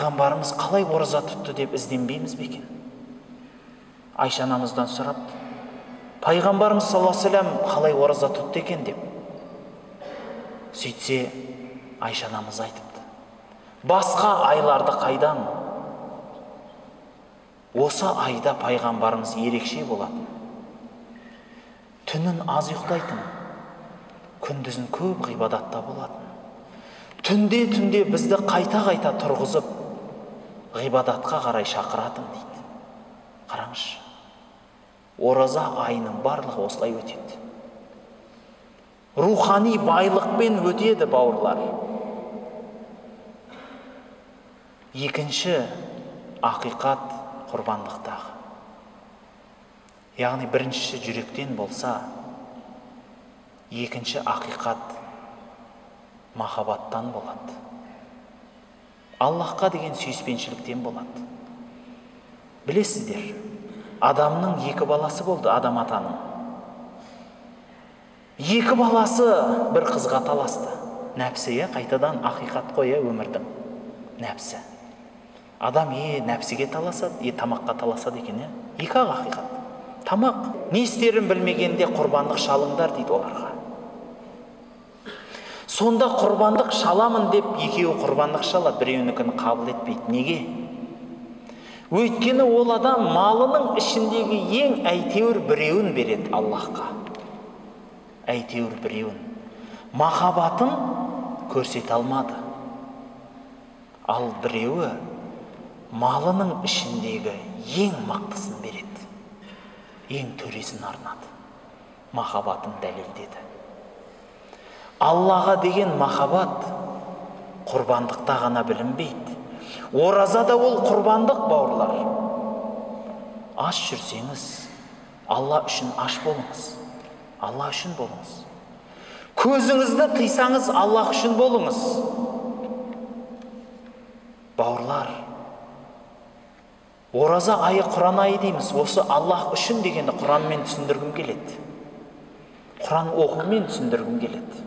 пайғамбарымыз қалай ораза тұтты деп ізденбейміз бе екен? Айша анамыздан сұрапты, пайғамбарымыз саллаллаху алейхи ва саллям қалай ораза тұтты екен деп. Сөйтсе Айша анамыз айтыпты, басқа айларды қайдан? Осы айда пайғамбарымыз ерекше болатын. Түнін аз ұйықтайтын, күндізін көп ғибадатта болатын. Түнде бізді қайта тұрғызып, ғибадатқа қарай шақыратын дейді. Қараңызшы, ораза айының барлығы осылай өтеді. Рухани байлықпен өтеді, бауырлар. Екінші ақиқат құрбандықтағы. Яғни біріншісі жүректен болса, екінші ақиқат махаббаттан болады. Аллахқа деген сүйіспеншіліктен болады. Білесіздер, адамның екі баласы болды, Адам атаның. Екі баласы бір қызға таласты. Нәпсі, қайтадан ақиқат қоя өмірдің. Нәпсі. Адам нәпсіге таласады, тамаққа таласады екен. Екі ақиқат. Тамақ. Не істерін білмегенде құрбандық шалыңдар дейді оларға. Сонда құрбандық шаламын деп екеуі құрбандық шалады, біреуінікін қабыл етпейді. Неге? Өйткені ол адам малының ішіндегі ең әйтеуір біреуін береді Аллахқа. Әйтеуір біреуін. Махаббатын көрсете алмады. Ал біреуі малының ішіндегі ең мақтысын береді. Ең төресін арнады. Махаббатын дәлелдеді. Аллаға деген махаббат құрбандықта ғана білінбейді. Оразада ол құрбандық, бауырлар. Аш жүрсеңіз, Алла үшін аш болыңыз. Алла үшін болыңыз. Көзіңізді тыйсаңыз, Аллах үшін болыңыз. Бауырлар, ораза айы Құран айы дейміз. Осы Аллах үшін дегенді Құранмен түсіндіргім келеді. Құран оқумен түсіндіргім келеді.